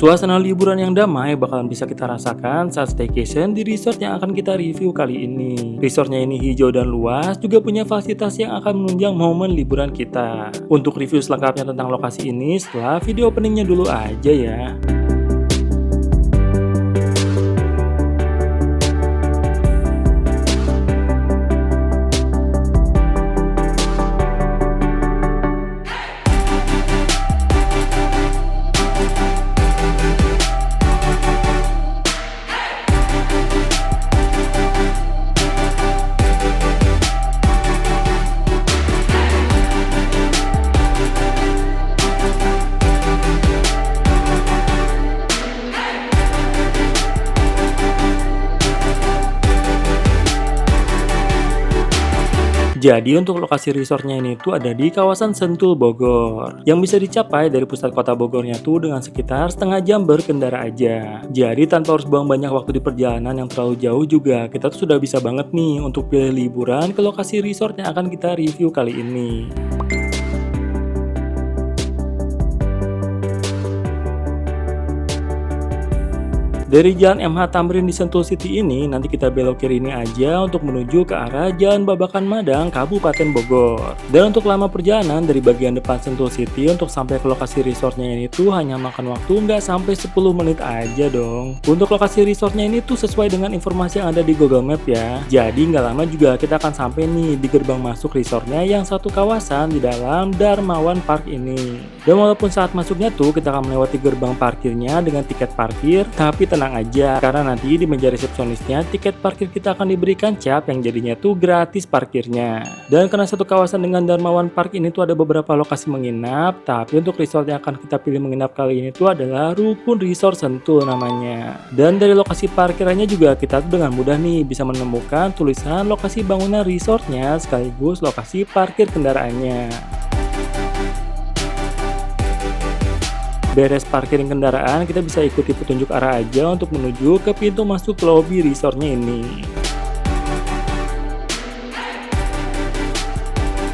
Suasana liburan yang damai bakalan bisa kita rasakan saat staycation di resort yang akan kita review kali ini. Resortnya ini hijau dan luas, juga punya fasilitas yang akan menunjang momen liburan kita. Untuk review selengkapnya tentang lokasi ini, setelah video openingnya dulu aja ya. Jadi untuk lokasi resortnya ini tuh ada di kawasan Sentul Bogor, yang bisa dicapai dari pusat kota Bogornya tuh dengan sekitar setengah jam berkendara aja. Jadi tanpa harus buang banyak waktu di perjalanan yang terlalu jauh juga, kita tuh sudah bisa banget nih untuk pilih liburan ke lokasi resort yang akan kita review kali ini. Dari Jalan MH Tamrin di Sentul City ini, nanti kita belok kiri ini aja untuk menuju ke arah Jalan Babakan Madang, Kabupaten Bogor. Dan untuk lama perjalanan dari bagian depan Sentul City untuk sampai ke lokasi resortnya ini tuh hanya makan waktu nggak sampai 10 menit aja dong. Untuk lokasi resortnya ini tuh sesuai dengan informasi yang ada di Google Map ya. Jadi nggak lama juga kita akan sampai nih di gerbang masuk resortnya yang satu kawasan di dalam Darmawan Park ini. Dan walaupun saat masuknya tuh kita akan melewati gerbang parkirnya dengan tiket parkir, tapi tenang aja, karena nanti di meja resepsionisnya tiket parkir kita akan diberikan cap yang jadinya tuh gratis parkirnya. Dan karena satu kawasan dengan Darmawan Park ini tuh ada beberapa lokasi menginap, tapi untuk resort yang akan kita pilih menginap kali ini tuh adalah Rukun Resort Sentul namanya. Dan dari lokasi parkirannya juga kita tuh dengan mudah nih bisa menemukan tulisan lokasi bangunan resortnya sekaligus lokasi parkir kendaraannya. Beres parkirin kendaraan, kita bisa ikuti petunjuk arah aja untuk menuju ke pintu masuk lobi resortnya ini.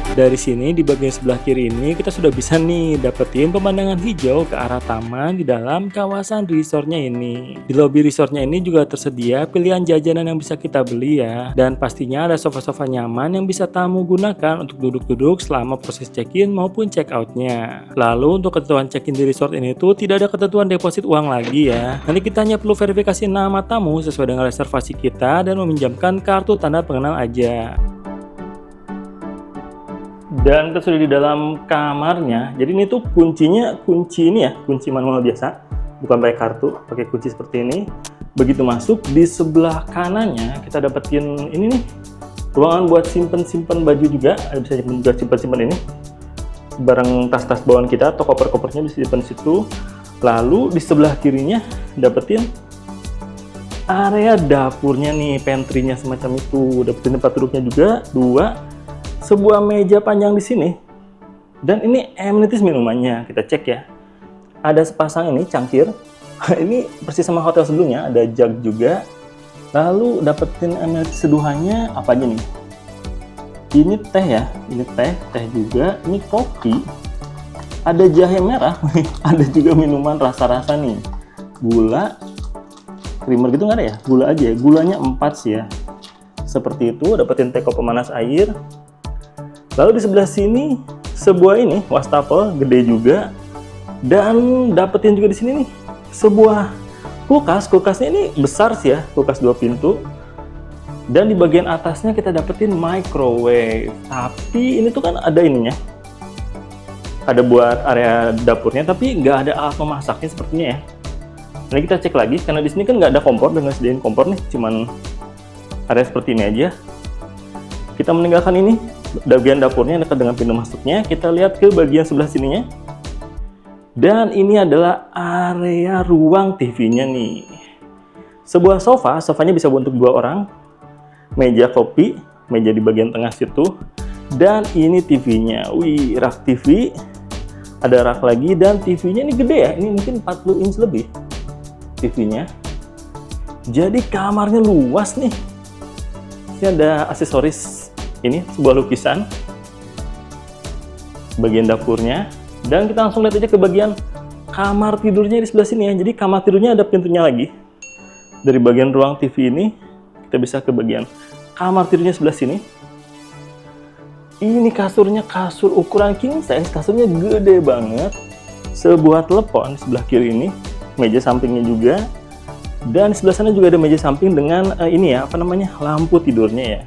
Dari sini di bagian sebelah kiri ini kita sudah bisa nih dapetin pemandangan hijau ke arah taman di dalam kawasan resortnya ini. Di lobi resortnya ini juga tersedia pilihan jajanan yang bisa kita beli ya. Dan pastinya ada sofa-sofa nyaman yang bisa tamu gunakan untuk duduk-duduk selama proses check-in maupun check-out-nya. Lalu untuk ketentuan check-in di resort ini tuh tidak ada ketentuan deposit uang lagi ya. Nanti kita hanya perlu verifikasi nama tamu sesuai dengan reservasi kita dan meminjamkan kartu tanda pengenal aja. Dan kita sudah di dalam kamarnya. Jadi ini tuh kuncinya kunci ini ya, kunci manual biasa, bukan pakai kartu, pakai kunci seperti ini. Begitu masuk di sebelah kanannya kita dapetin ini nih, ruangan buat simpen baju juga, bisa juga simpen ini. Barang tas-tas bawaan kita atau koper-kopernya bisa simpen situ. Lalu di sebelah kirinya dapetin area dapurnya nih, pantry-nya semacam itu. Dapetin tempat duduknya juga, sebuah meja panjang di sini, dan ini amenities minumannya kita cek ya. Ada sepasang ini cangkir, ini persis sama hotel sebelumnya, ada jug juga. Lalu dapetin amenities seduhannya apa aja nih? Ini teh ya, ini teh juga, ini kopi, ada jahe merah, ada juga minuman rasa-rasa nih, gula, creamer gitu nggak ada ya? Gula aja ya, gulanya 4 sih ya. Seperti itu, dapetin teko pemanas air. Lalu di sebelah sini sebuah ini wastafel gede juga, dan dapetin juga di sini nih sebuah kulkas. Kulkasnya ini besar sih ya, kulkas 2 pintu. Dan di bagian atasnya kita dapetin microwave. Tapi ini tuh kan ada ininya, ada buat area dapurnya, tapi nggak ada alat memasaknya sepertinya ya. Ini kita cek lagi karena di sini kan nggak ada kompor, dengan sediain kompor nih, cuman area seperti ini aja. Kita meninggalkan ini bagian dapurnya dekat dengan pintu masuknya, kita lihat ke bagian sebelah sininya. Dan ini adalah area ruang TV-nya nih. Sebuah sofanya bisa untuk 2 orang. Meja kopi, meja di bagian tengah situ. Dan ini TV-nya. Wih, rak TV. Ada rak lagi, dan TV-nya ini gede ya. Ini mungkin 40 inch lebih TV-nya. Jadi kamarnya luas nih. Ini ada aksesoris. Ini sebuah lukisan bagian dapurnya, dan kita langsung lihat aja ke bagian kamar tidurnya di sebelah sini ya. Jadi kamar tidurnya ada pintunya lagi. Dari bagian ruang TV ini kita bisa ke bagian kamar tidurnya sebelah sini. Ini kasurnya kasur ukuran king size, kasurnya gede banget. Sebuah telepon sebelah kiri ini, meja sampingnya juga. Dan sebelah sana juga ada meja samping dengan ini ya, apa namanya, lampu tidurnya ya.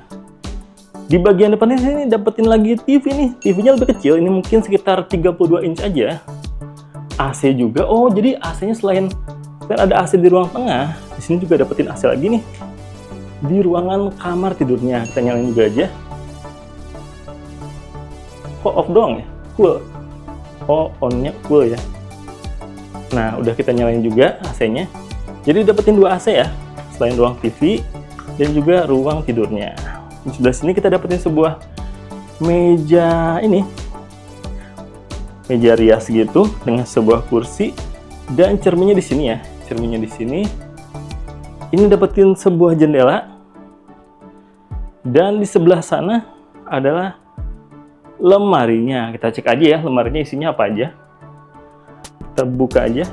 Di bagian depan ini dapetin lagi TV nih. TV-nya lebih kecil, ini mungkin sekitar 32 inch aja. AC juga. Oh, jadi AC-nya selain ada AC di ruang tengah, di sini juga dapetin AC lagi nih. Di ruangan kamar tidurnya. Kita nyalain juga aja. Kok off doang ya? Cool. Oh, on-nya cool ya. Nah, udah kita nyalain juga AC-nya. Jadi dapetin 2 AC ya, selain ruang TV dan juga ruang tidurnya. Di sebelah sini kita dapetin sebuah meja ini, meja rias gitu dengan sebuah kursi dan cerminnya di sini ya, cerminnya di sini. Ini dapetin sebuah jendela dan di sebelah sana adalah lemarinya. Kita cek aja ya, lemarinya isinya apa aja. Kita buka aja.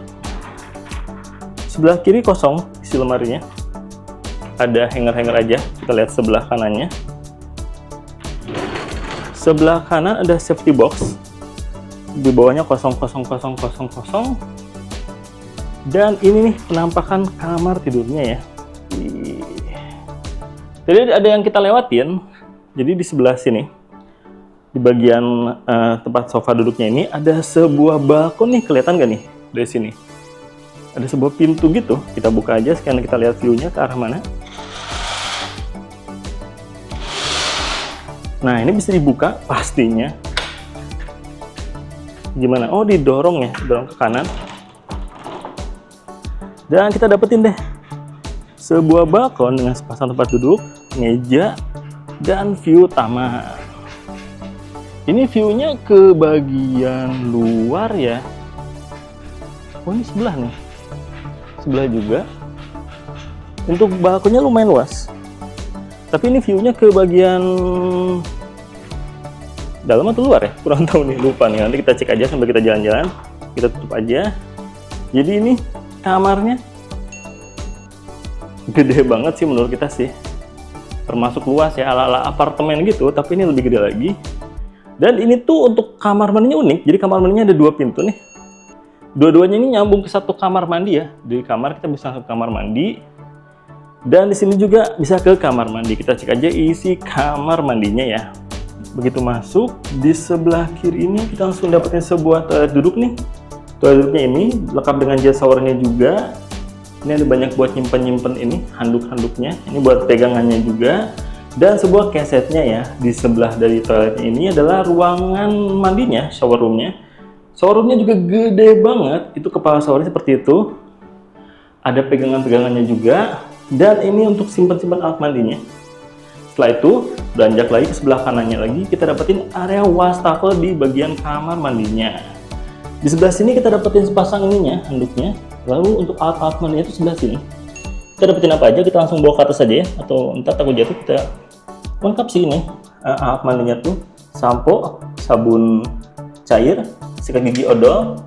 Sebelah kiri kosong isi lemarinya. Ada hanger-hanger aja. Kita lihat sebelah kanannya. Sebelah kanan ada safety box. Di bawahnya kosong. Dan ini nih penampakan kamar tidurnya ya. Jadi ada yang kita lewatin. Jadi di sebelah sini, di bagian tempat sofa duduknya ini ada sebuah balkon nih, kelihatan gak nih dari sini? Ada sebuah pintu gitu. Kita buka aja, sekarang kita lihat view-nya ke arah mana. Nah, ini bisa dibuka pastinya. Gimana? Oh, didorong ya, dorong ke kanan. Dan kita dapetin deh sebuah balkon dengan sepasang tempat duduk, meja, dan view taman. Ini view-nya ke bagian luar ya. Oh, ini sebelah nih. Sebelah juga. Untuk balkonnya lumayan luas. Tapi ini view-nya ke bagian dalam atau luar ya? Kurang tahu nih, lupa nih. Nanti kita cek aja sambil kita jalan-jalan. Kita tutup aja. Jadi ini kamarnya gede banget sih menurut kita sih. Termasuk luas ya, ala-ala apartemen gitu. Tapi ini lebih gede lagi. Dan ini tuh untuk kamar mandinya unik. Jadi kamar mandinya ada 2 pintu nih. Dua-duanya ini nyambung ke satu kamar mandi ya. Di kamar kita bisa ke kamar mandi. Dan di sini juga bisa ke kamar mandi. Kita cek aja isi kamar mandinya ya. Begitu masuk, di sebelah kiri ini kita langsung dapetin sebuah toilet duduk nih. Toilet duduknya ini lengkap dengan jet showernya juga. Ini ada banyak buat nyimpen-nyimpen ini, handuk-handuknya. Ini buat pegangannya juga. Dan sebuah kesetnya ya. Di sebelah dari toiletnya ini adalah ruangan mandinya, shower roomnya. Shower roomnya juga gede banget. Itu kepala showernya seperti itu. Ada pegangan-pegangannya juga. Dan ini untuk simpan-simpan alat mandinya. Setelah itu, beranjak lagi ke sebelah kanannya lagi, kita dapetin area wastafel di bagian kamar mandinya. Di sebelah sini kita dapetin sepasang ininya, handuknya. Lalu untuk alat-alat mandinya itu sebelah sini. Kita dapetin apa aja, kita langsung bawa ke atas aja ya. Atau entar takut jatuh, kita lengkap sih ini. Alat mandinya tuh, sampo, sabun cair, sikat gigi odol.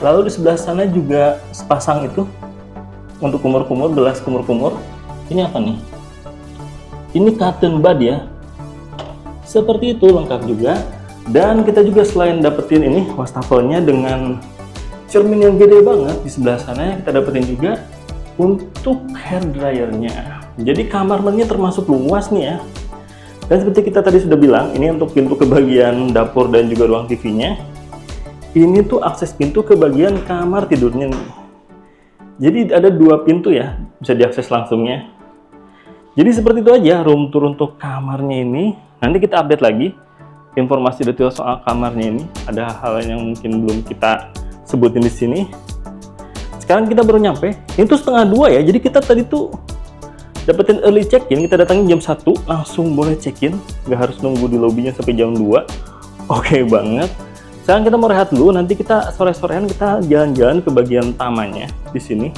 Lalu di sebelah sana juga sepasang itu. Untuk kumur-kumur, gelas kumur-kumur. Ini apa nih? Ini cotton bud ya. Seperti itu, lengkap juga. Dan kita juga selain dapetin ini wastafelnya dengan cermin yang gede banget, di sebelah sana kita dapetin juga untuk hair dryernya. Jadi kamar mandinya termasuk luas nih ya. Dan seperti kita tadi sudah bilang, ini untuk pintu ke bagian dapur dan juga ruang TV-nya. Ini tuh akses pintu ke bagian kamar tidurnya nih. Jadi ada 2 pintu ya, bisa diakses langsungnya. Jadi seperti itu aja room tour untuk kamarnya ini. Nanti kita update lagi informasi detail soal kamarnya ini. Ada hal yang mungkin belum kita sebutin di sini. Sekarang kita baru nyampe. Ini tuh 1:30 ya. Jadi kita tadi tuh dapetin early check-in. Kita datangin jam 1, langsung boleh check-in. Nggak harus nunggu di lobbynya sampai jam 2. Oke banget. Sekarang kita mau rehat dulu, nanti kita sore-sorean kita jalan-jalan ke bagian tamannya di sini,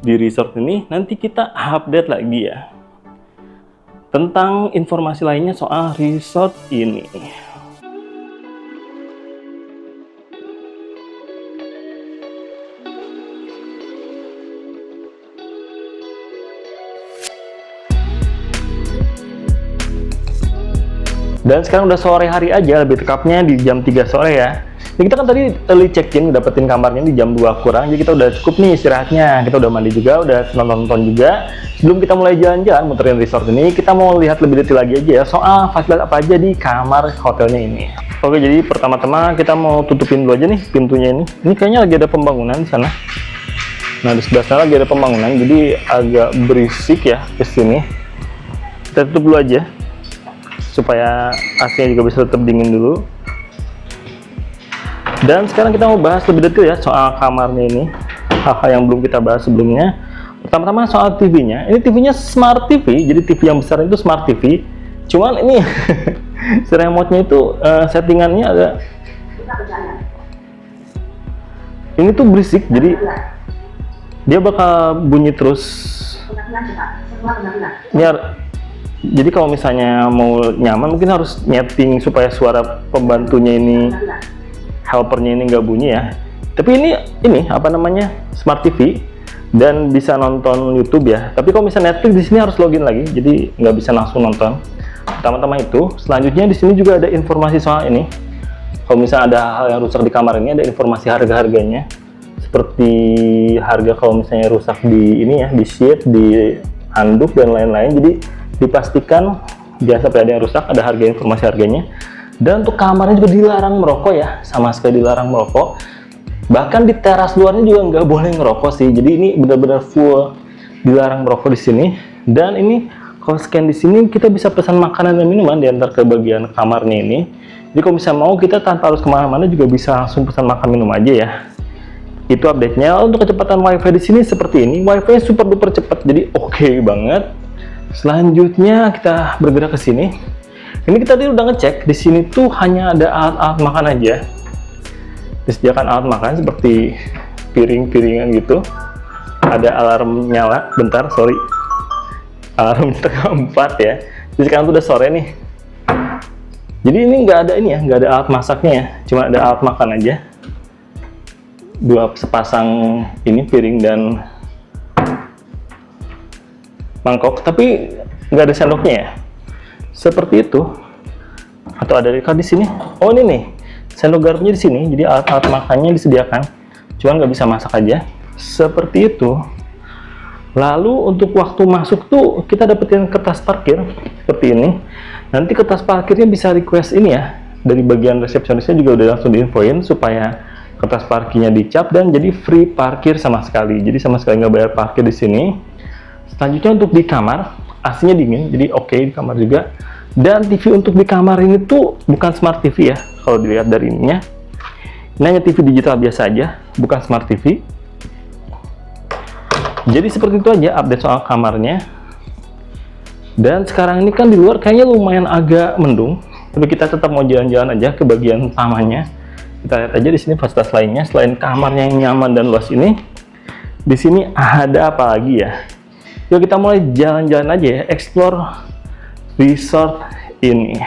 di resort ini. Nanti kita update lagi ya tentang informasi lainnya soal resort ini. Dan sekarang udah sore hari aja, lebih tepatnya di jam 3 sore ya. Jadi kita kan tadi early check-in, dapetin kamarnya di jam 2 kurang, jadi kita udah cukup nih istirahatnya. Kita udah mandi juga, udah nonton-nonton juga. Sebelum kita mulai jalan-jalan muterin resort ini, kita mau lihat lebih detail lagi aja ya soal fasilitas apa aja di kamar hotelnya ini. Oke, jadi pertama-tama kita mau tutupin dulu aja nih pintunya ini. Ini kayaknya lagi ada pembangunan di sana. Nah, di sebelah sana lagi ada pembangunan, jadi agak berisik ya ke sini. Kita tutup dulu aja supaya AC-nya juga bisa tetap dingin dulu. Dan sekarang kita mau bahas lebih detail ya soal kamarnya ini, hal-hal yang belum kita bahas sebelumnya. Pertama-tama soal TV-nya. Ini TV-nya Smart TV, jadi TV yang besar itu Smart TV. Cuman ini si remote-nya itu settingannya agak ini tuh berisik, jadi dia bakal bunyi terus. Jadi kalau misalnya mau nyaman mungkin harus nyeting supaya suara pembantunya ini, helpernya ini nggak bunyi ya. Tapi ini apa namanya, Smart TV dan bisa nonton YouTube ya. Tapi kalau misalnya Netflix di sini harus login lagi, jadi nggak bisa langsung nonton. Pertama-tama itu. Selanjutnya di sini juga ada informasi soal ini. Kalau misalnya ada hal yang rusak di kamar ini, ada informasi harga-harganya. Seperti harga kalau misalnya rusak di ini ya, di sheet, di handuk dan lain-lain. Jadi dipastikan jangan sampai ada yang rusak, ada harga, informasi harganya. Dan untuk kamarnya juga dilarang merokok ya, sama sekali dilarang merokok. Bahkan di teras luarnya juga nggak boleh ngerokok sih. Jadi ini benar-benar full dilarang merokok di sini. Dan ini kalau scan di sini kita bisa pesan makanan dan minuman diantar ke bagian kamarnya ini. Jadi kalau misalnya mau kita tanpa harus kemana-mana juga bisa langsung pesan makan minum aja ya. Itu update-nya. Untuk kecepatan WiFi di sini seperti ini. WiFi super duper cepat, jadi oke banget. Selanjutnya kita bergerak ke sini. Ini kita tadi udah ngecek di sini tuh hanya ada alat-alat makan aja. Disediakan alat makan seperti piring-piringan gitu. Ada alarm nyala. Bentar, sorry. Alarm setengah 4 ya. Jadi sekarang tuh udah sore nih. Jadi ini nggak ada ini ya, nggak ada alat masaknya ya. Cuma ada alat makan aja. Dua sepasang ini piring dan mangkok, tapi nggak ada sendoknya ya, seperti itu. Atau ada di sini? Oh ini nih, sendok garpunya di sini. Jadi alat-alat makannya disediakan, cuman nggak bisa masak aja, seperti itu. Lalu untuk waktu masuk tuh kita dapetin kertas parkir seperti ini. Nanti kertas parkirnya bisa request ini ya, dari bagian resepsionisnya juga udah langsung diinfoin supaya kertas parkirnya dicap dan jadi free parkir sama sekali. Jadi sama sekali nggak bayar parkir di sini. Selanjutnya untuk di kamar, AC-nya dingin, jadi oke di kamar juga. Dan TV untuk di kamar ini tuh bukan Smart TV ya, kalau dilihat dari ininya. Ini hanya TV digital biasa aja, bukan Smart TV. Jadi seperti itu aja update soal kamarnya. Dan sekarang ini kan di luar kayaknya lumayan agak mendung, tapi kita tetap mau jalan-jalan aja ke bagian tamannya. Kita lihat aja di sini fasilitas lainnya selain kamarnya yang nyaman dan luas ini. Di sini ada apa lagi ya? Yuk kita mulai jalan-jalan aja ya, explore resort ini.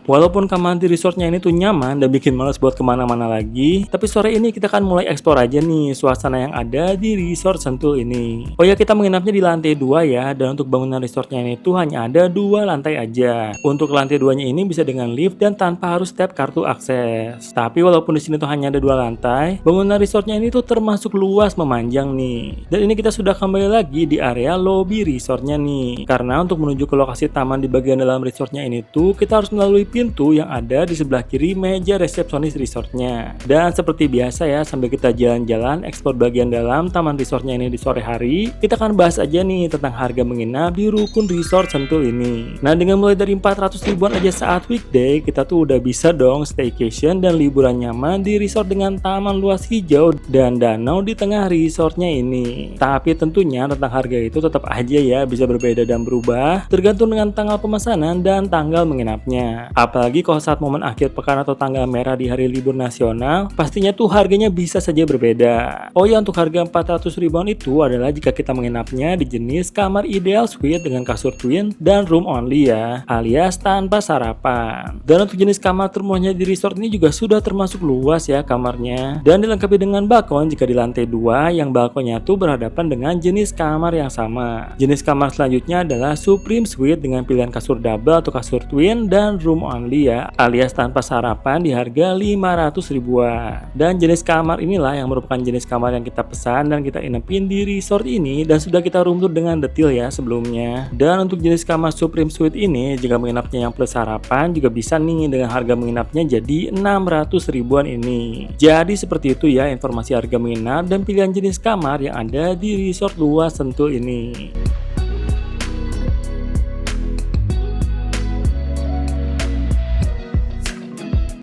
Walaupun kamar di resortnya ini tuh nyaman dan bikin males buat kemana-mana lagi, tapi sore ini kita kan mulai eksplor aja nih suasana yang ada di resort Sentul ini. Oh ya, kita menginapnya di lantai 2 ya, dan untuk bangunan resortnya ini tuh hanya ada 2 lantai aja. Untuk lantai 2-nya ini bisa dengan lift dan tanpa harus tap kartu akses. Tapi walaupun di sini tuh hanya ada 2 lantai, bangunan resortnya ini tuh termasuk luas memanjang nih. Dan ini kita sudah kembali lagi di area lobby resortnya nih. Karena untuk menuju ke lokasi taman di bagian dalam resortnya ini tuh kita harus melalui pintu yang ada di sebelah kiri meja resepsionis resortnya. Dan seperti biasa ya, sambil kita jalan-jalan eksplor bagian dalam taman resortnya ini di sore hari, kita akan bahas aja nih tentang harga menginap di rukun resort Sentul ini. Nah, dengan mulai dari 400 ribuan aja saat weekday, kita tuh udah bisa dong staycation dan liburan nyaman di resort dengan taman luas hijau dan danau di tengah resortnya ini. Tapi tentunya tentang harga itu tetap aja ya bisa berbeda dan berubah tergantung dengan tanggal pemesanan dan tanggal menginapnya. Apalagi kalau saat momen akhir pekan atau tanggal merah di hari libur nasional, pastinya tuh harganya bisa saja berbeda. Oh ya, untuk harga 400 ribuan itu adalah jika kita menginapnya di jenis kamar ideal suite dengan kasur twin dan room only ya, alias tanpa sarapan. Dan untuk jenis kamar termurahnya di resort ini juga sudah termasuk luas ya kamarnya, dan dilengkapi dengan balkon jika di lantai 2 yang balkonnya tuh berhadapan dengan jenis kamar yang sama. Jenis kamar selanjutnya adalah Supreme Suite dengan pilihan kasur double atau kasur twin dan room only only ya, alias tanpa sarapan di harga 500 ribuan. Dan jenis kamar inilah yang merupakan jenis kamar yang kita pesan dan kita inepin di resort ini, dan sudah kita room tour dengan detail ya sebelumnya. Dan untuk jenis kamar Supreme Suite ini, jika menginapnya yang plus sarapan juga bisa nih dengan harga menginapnya jadi 600 ribuan ini. Jadi seperti itu ya informasi harga menginap dan pilihan jenis kamar yang ada di resort luas Sentul ini.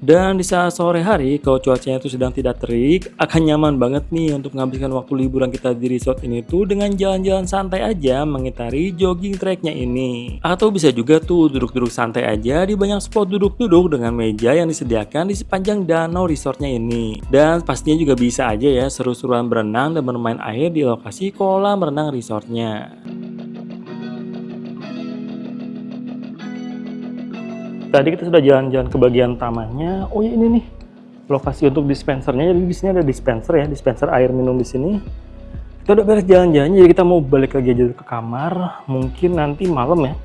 Dan di saat sore hari, kalau cuacanya itu sedang tidak terik, akan nyaman banget nih untuk menghabiskan waktu liburan kita di resort ini tuh dengan jalan-jalan santai aja mengitari jogging tracknya ini. Atau bisa juga tuh duduk-duduk santai aja di banyak spot duduk-duduk dengan meja yang disediakan di sepanjang danau resortnya ini. Dan pastinya juga bisa aja ya seru-seruan berenang dan bermain air di lokasi kolam renang resortnya. Tadi kita sudah jalan-jalan ke bagian tamannya. Oh ya, ini nih lokasi untuk dispensernya. Jadi di sini ada dispenser ya, dispenser air minum di sini. Kita udah beres jalan-jalannya, jadi kita mau balik lagi aja ke kamar. Mungkin nanti malam ya.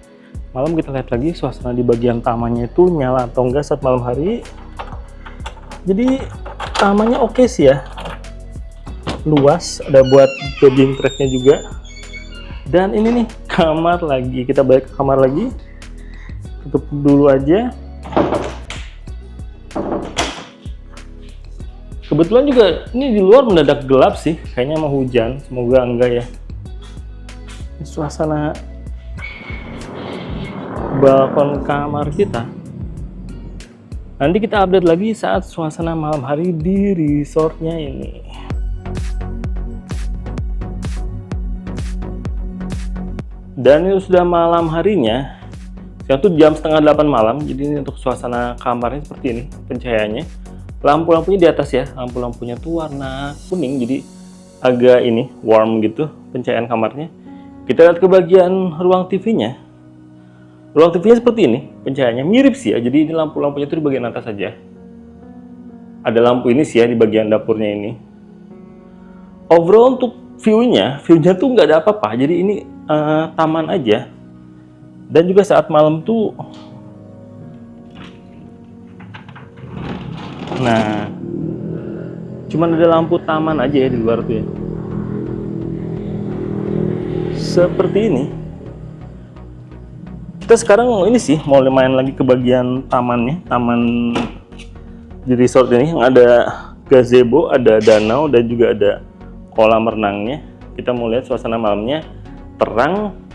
Malam kita lihat lagi suasana di bagian tamannya itu nyala atau enggak saat malam hari. Jadi tamannya oke sih ya. Luas, ada buat jogging tracknya juga. Dan ini nih kamar lagi. Kita balik ke kamar lagi. Tutup dulu aja. Kebetulan juga ini di luar mendadak gelap sih, kayaknya mau hujan, semoga enggak ya. Ini suasana balkon kamar kita. Nanti kita update lagi saat suasana malam hari di resortnya ini. Dan ini sudah malam harinya. Yang tuh jam setengah 8 malam, jadi ini untuk suasana kamarnya seperti ini pencahayaannya. Lampu-lampunya di atas ya, lampu-lampunya tuh warna kuning, jadi agak ini warm gitu pencahayaan kamarnya. Kita lihat ke bagian ruang TV-nya. Ruang TV-nya seperti ini, pencahayaannya mirip sih ya, jadi ini lampu-lampunya tuh di bagian atas saja. Ada lampu ini sih ya di bagian dapurnya ini. Overall untuk view-nya tuh nggak ada apa-apa, jadi ini taman aja. Dan juga saat malam tuh, nah, cuman ada lampu taman aja ya di luar tuh ya. Seperti ini. Kita sekarang ini sih mau main lagi ke bagian tamannya, taman di resort ini yang ada gazebo, ada danau dan juga ada kolam renangnya. Kita mau lihat suasana malamnya terang.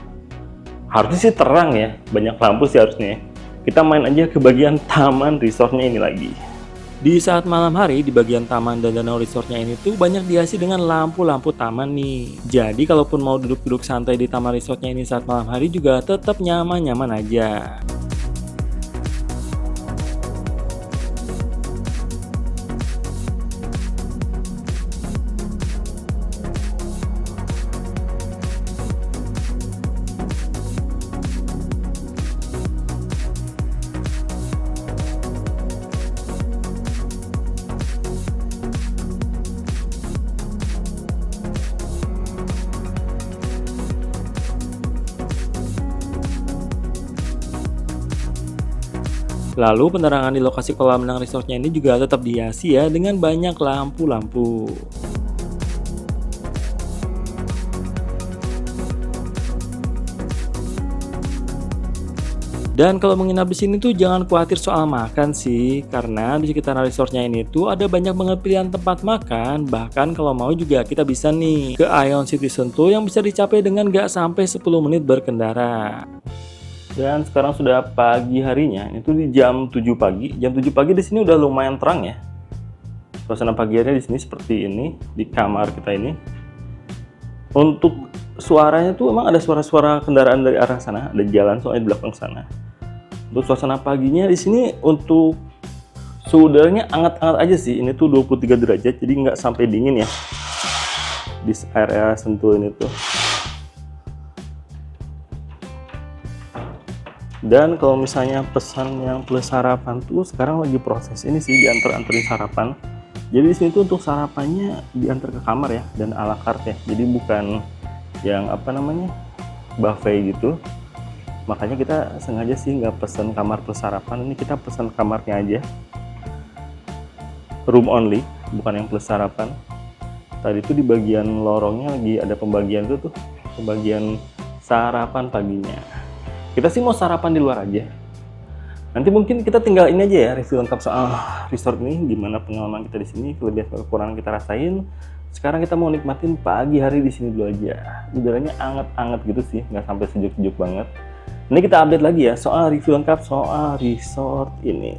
Harusnya sih terang ya, banyak lampu sih harusnya. Kita main aja ke bagian taman resortnya ini lagi. Di saat malam hari, di bagian taman dan danau resortnya ini tuh banyak dihiasi dengan lampu-lampu taman nih. Jadi kalaupun mau duduk-duduk santai di taman resortnya ini saat malam hari juga tetap nyaman-nyaman aja. Lalu penerangan di lokasi kolam renang resortnya ini juga tetap dihiasi ya dengan banyak lampu-lampu. Dan kalau menginap di sini tuh jangan khawatir soal makan sih, karena di sekitar resortnya ini tuh ada banyak banget pilihan tempat makan. Bahkan kalau mau juga kita bisa nih ke Ion City Sentul yang bisa dicapai dengan gak sampai 10 menit berkendara. Dan sekarang sudah pagi harinya, itu di jam 7 pagi. Jam 7 pagi di sini udah lumayan terang ya. Suasana pagi harinya di sini seperti ini di kamar kita ini. Untuk suaranya tuh emang ada suara-suara kendaraan dari arah sana, ada jalan soalnya di belakang sana. Untuk suasana paginya di sini untuk suhu udaranya hangat-hangat aja sih. Ini tuh 23 derajat, jadi nggak sampai dingin ya di area Sentul ini tuh. Dan kalau misalnya pesan yang plus sarapan tuh sekarang lagi proses ini sih, diantar-anterin sarapan. Jadi di sini tuh untuk sarapannya diantar ke kamar ya, dan ala carte ya. Jadi bukan yang apa namanya buffet gitu. Makanya kita sengaja sih nggak pesan kamar plus sarapan, ini kita pesan kamarnya aja, room only, bukan yang plus sarapan. Tadi tuh di bagian lorongnya lagi ada pembagian tuh, pembagian sarapan paginya. Kita sih mau sarapan di luar aja. Nanti mungkin kita tinggal ini aja ya, review lengkap soal resort ini, gimana pengalaman kita di sini, kelebihan kekurangan kita rasain. Sekarang kita mau nikmatin pagi hari di sini dulu aja. Udaranya anget-anget gitu sih, nggak sampai sejuk-sejuk banget. Ini kita update lagi ya soal review lengkap soal resort ini.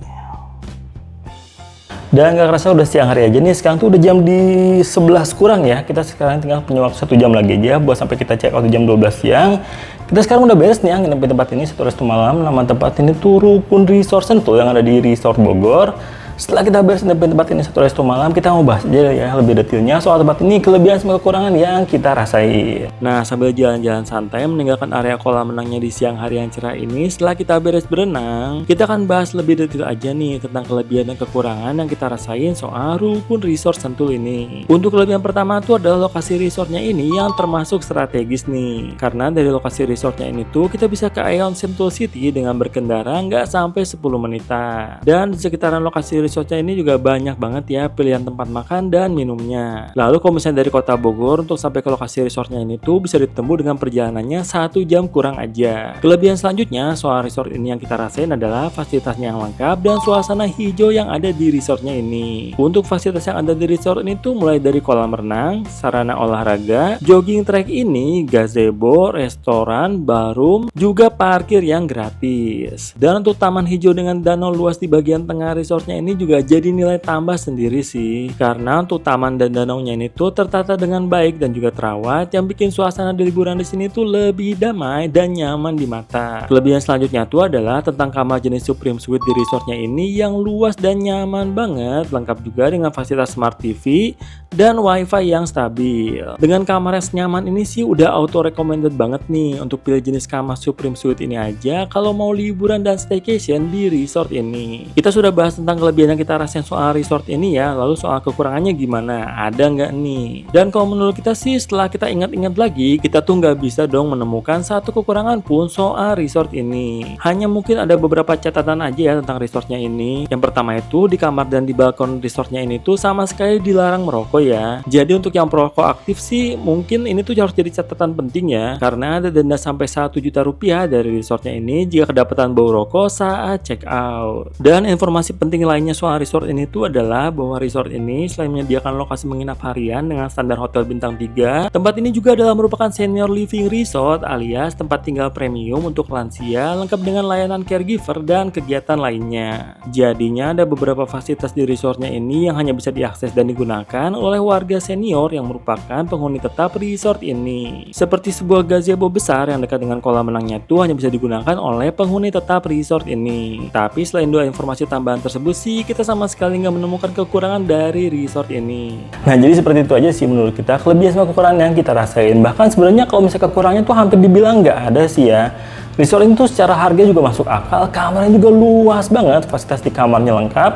Dan nggak kerasa udah siang hari aja nih. Sekarang tuh udah jam di 11 kurang ya. Kita sekarang tinggal punya waktu 1 jam lagi aja buat sampai kita check out di jam 12 siang. Kita sekarang udah beres nih ya nginep di tempat ini 1 resto malam. Nama tempat ini tuh Rukun Resort Sentul yang ada di Resort Bogor. Setelah kita beres di tempat ini 1 resto malam, kita mau bahas aja ya lebih detailnya soal tempat ini, kelebihan sama kekurangan yang kita rasain. Nah, sambil jalan-jalan santai meninggalkan area kolam renangnya di siang hari yang cerah ini, setelah kita beres berenang, kita akan bahas lebih detail aja nih tentang kelebihan dan kekurangan yang kita rasain soal Rukun Resort Sentul ini. Untuk kelebihan pertama tuh adalah lokasi resortnya ini yang termasuk strategis nih. Karena dari lokasi resortnya ini tuh kita bisa ke Aeon Sentul City dengan berkendara nggak sampai 10 menitan. Dan di sekitaran lokasi resortnya ini juga banyak banget ya pilihan tempat makan dan minumnya. Lalu kalau misalnya dari kota Bogor untuk sampai ke lokasi resortnya ini tuh bisa ditempuh dengan perjalanannya 1 jam kurang aja. Kelebihan selanjutnya soal resort ini yang kita rasain adalah fasilitasnya yang lengkap dan suasana hijau yang ada di resortnya ini. Untuk fasilitas yang ada di resort ini tuh mulai dari kolam renang, sarana olahraga, jogging track ini, gazebo, restoran, ballroom, juga parkir yang gratis. Dan untuk taman hijau dengan danau luas di bagian tengah resortnya ini juga jadi nilai tambah sendiri sih, karena untuk taman dan danaunya ini tuh tertata dengan baik dan juga terawat yang bikin suasana di liburan di sini tuh lebih damai dan nyaman di mata. Kelebihan selanjutnya tuh adalah tentang kamar jenis Supreme Suite di resortnya ini yang luas dan nyaman banget, lengkap juga dengan fasilitas Smart TV dan WiFi yang stabil. Dengan kamar yang senyaman ini sih udah auto recommended banget nih untuk pilih jenis kamar Supreme Suite ini aja kalau mau liburan dan staycation di resort ini. Kita sudah bahas tentang kelebihan yang kita rasain soal resort ini ya, lalu soal kekurangannya gimana? Ada nggak nih? Dan kalau menurut kita sih setelah kita ingat-ingat lagi, kita tuh nggak bisa dong menemukan satu kekurangan pun soal resort ini. Hanya mungkin ada beberapa catatan aja ya tentang resortnya ini. Yang pertama itu di kamar dan di balkon resortnya ini tuh sama sekali dilarang merokok ya. Jadi untuk yang perokok aktif sih mungkin ini tuh harus jadi catatan penting ya, karena ada denda sampai 1 juta rupiah dari resortnya ini jika kedapatan bau rokok saat check out. Dan informasi penting lainnya soal resort ini tuh adalah bahwa resort ini selain menyediakan lokasi menginap harian dengan standar hotel bintang 3, tempat ini juga adalah merupakan senior living resort alias tempat tinggal premium untuk lansia lengkap dengan layanan caregiver dan kegiatan lainnya. Jadinya ada beberapa fasilitas di resortnya ini yang hanya bisa diakses dan digunakan oleh warga senior yang merupakan penghuni tetap resort ini. Seperti sebuah gazebo besar yang dekat dengan kolam renangnya tuh hanya bisa digunakan oleh penghuni tetap resort ini. Tapi selain dua informasi tambahan tersebut sih, kita sama sekali nggak menemukan kekurangan dari resort ini. Nah, jadi seperti itu aja sih menurut kita kelebihan sama kekurangan yang kita rasain. Bahkan sebenarnya kalau misalnya kekurangannya tuh hampir dibilang nggak ada sih ya. Resort ini tuh secara harga juga masuk akal, kamarnya juga luas banget, fasilitas di kamarnya lengkap.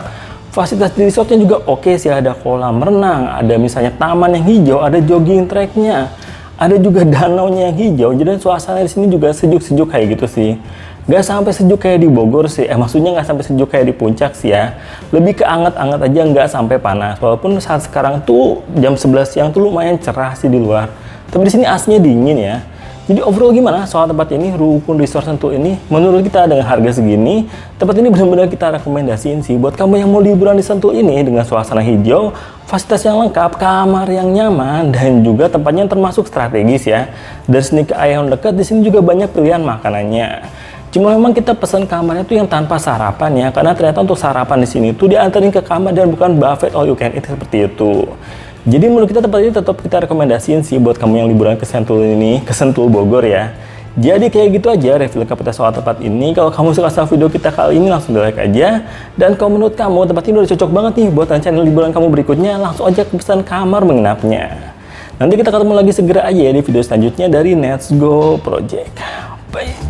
Fasilitas di resortnya juga oke sih, ada kolam renang, ada misalnya taman yang hijau, ada jogging tracknya, ada juga danaunya yang hijau. Jadi suasana di sini juga sejuk-sejuk kayak gitu sih. Gak sampai sejuk kayak di Bogor sih, maksudnya gak sampai sejuk kayak di Puncak sih ya. Lebih ke anget-anget aja, gak sampai panas. Walaupun saat sekarang tuh jam 11 siang tuh lumayan cerah sih di luar. Tapi di sini aslinya dingin ya. Jadi overall gimana soal tempat ini, Rukun Resort Sentul ini? Menurut kita dengan harga segini, tempat ini benar-benar kita rekomendasiin sih buat kamu yang mau liburan di Sentul ini dengan suasana hijau, fasilitas yang lengkap, kamar yang nyaman, dan juga tempatnya termasuk strategis ya. Dari sini ke Aeon dekat, di sini juga banyak pilihan makanannya. Cuma memang kita pesan kamarnya tuh yang tanpa sarapan ya, karena ternyata untuk sarapan di sini tuh diantarin ke kamar dan bukan buffet all you can eat seperti itu. Jadi menurut kita tempat ini tetap kita rekomendasiin sih buat kamu yang liburan ke Sentul ini, ke Sentul Bogor ya. Jadi kayak gitu aja review lengkap kita soal tempat ini. Kalau kamu suka sama video kita kali ini langsung di like aja. Dan kalau menurut kamu tempat ini udah cocok banget nih buat rencana liburan kamu berikutnya, langsung aja pesan kamar menginapnya. Nanti kita ketemu lagi segera aja ya di video selanjutnya dari Let's Go Project. Bye.